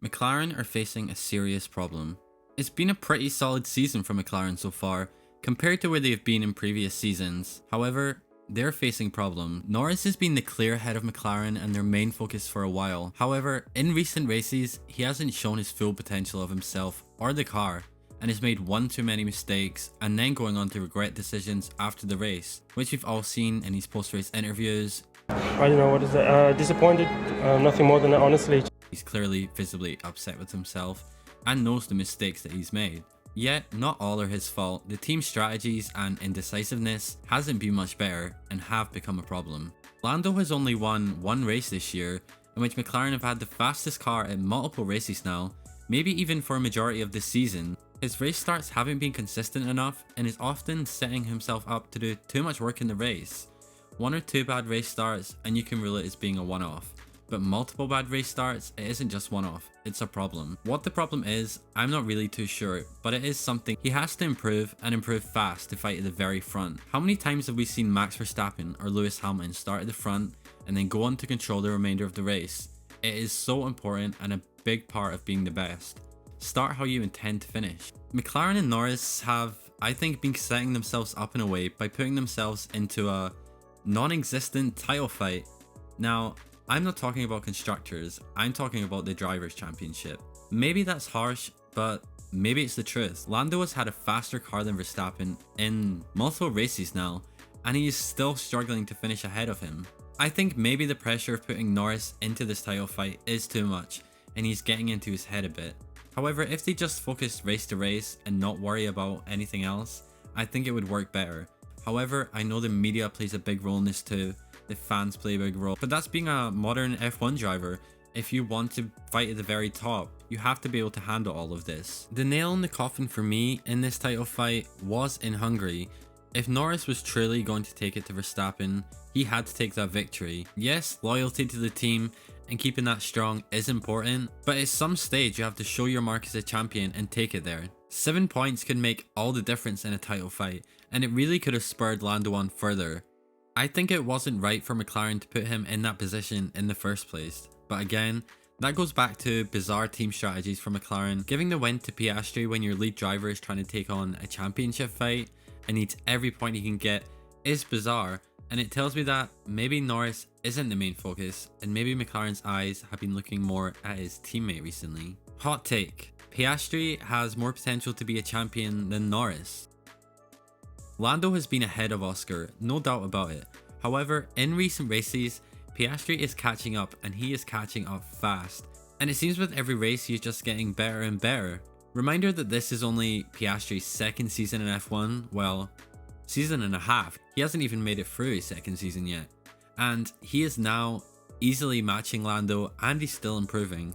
McLaren are facing a serious problem. It's been a pretty solid season for McLaren so far, compared to where they've been in previous seasons. However, they're facing problems. Norris has been the clear head of McLaren and their main focus for a while. However, in recent races, he hasn't shown his full potential of himself or the car, and has made one too many mistakes and then going on to regret decisions after the race, which we've all seen in his post-race interviews. I don't know, what is that? Disappointed? Nothing more than that, honestly. He's clearly visibly upset with himself and knows the mistakes that he's made. Yet, not all are his fault. The team's strategies and indecisiveness hasn't been much better and have become a problem. Lando has only won one race this year, in which McLaren have had the fastest car at multiple races now, maybe even for a majority of this season. His race starts haven't been consistent enough and is often setting himself up to do too much work in the race. One or two bad race starts and you can rule it as being a one-off. But multiple bad race starts, it isn't just one-off, it's a problem. What the problem is, I'm not really too sure, but it is something he has to improve and improve fast to fight at the very front. How many times have we seen Max Verstappen or Lewis Hamilton start at the front and then go on to control the remainder of the race? It is so important and a big part of being the best. Start how you intend to finish. McLaren and Norris have, I think, been setting themselves up in a way by putting themselves into a non-existent title fight. Now, I'm not talking about constructors, I'm talking about the Drivers' Championship. Maybe that's harsh, but maybe it's the truth. Lando has had a faster car than Verstappen in multiple races now, and he is still struggling to finish ahead of him. I think maybe the pressure of putting Norris into this title fight is too much, and he's getting into his head a bit. However, if they just focused race to race and not worry about anything else, I think it would work better. However, I know the media plays a big role in this too. The fans play a big role, but that's being a modern F1 driver. If you want to fight at the very top, you have to be able to handle all of this. The nail in the coffin for me in this title fight was in Hungary. If Norris was truly going to take it to Verstappen, he had to take that victory. Yes, loyalty to the team and keeping that strong is important, but at some stage you have to show your mark as a champion and take it there. 7 points could make all the difference in a title fight, and it really could have spurred Lando on further. I think it wasn't right for McLaren to put him in that position in the first place, but again, that goes back to bizarre team strategies for McLaren. Giving the win to Piastri when your lead driver is trying to take on a championship fight and needs every point he can get is bizarre, and it tells me that maybe Norris isn't the main focus and maybe McLaren's eyes have been looking more at his teammate recently. Hot take: Piastri has more potential to be a champion than Norris. Lando has been ahead of Oscar, no doubt about it. However, in recent races, Piastri is catching up and he is catching up fast. And it seems with every race he's just getting better and better. Reminder that this is only Piastri's second season in F1, well, season and a half. He hasn't even made it through his second season yet. And he is now easily matching Lando and he's still improving.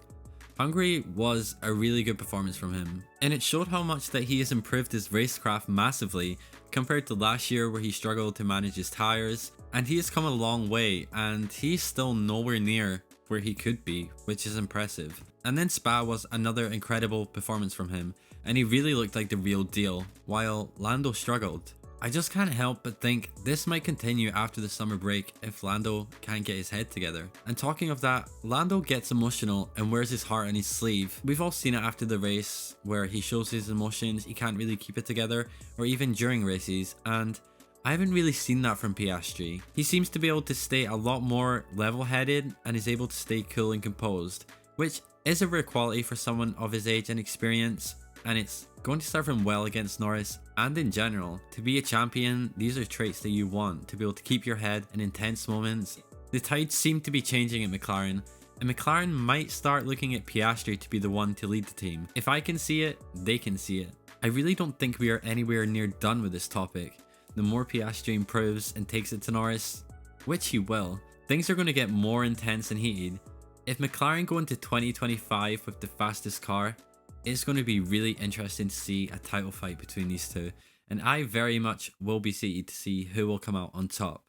Hungary was a really good performance from him, and it showed how much that he has improved his racecraft massively compared to last year where he struggled to manage his tyres, and he has come a long way and he's still nowhere near where he could be, which is impressive. And then Spa was another incredible performance from him, and he really looked like the real deal, while Lando struggled. I just can't help but think this might continue after the summer break if Lando can't get his head together. And talking of that, Lando gets emotional and wears his heart on his sleeve. We've all seen it after the race where he shows his emotions, he can't really keep it together, or even during races, and I haven't really seen that from Piastri. He seems to be able to stay a lot more level-headed and is able to stay cool and composed, which is a rare quality for someone of his age and experience, and it's going to serve him well against Norris and in general. To be a champion, these are traits that you want, to be able to keep your head in intense moments. The tides seem to be changing at McLaren, and McLaren might start looking at Piastri to be the one to lead the team. If I can see it, they can see it. I really don't think we are anywhere near done with this topic. The more Piastri improves and takes it to Norris, which he will, things are going to get more intense and heated. If McLaren go into 2025 with the fastest car, it's going to be really interesting to see a title fight between these two, and I very much will be seated to see who will come out on top.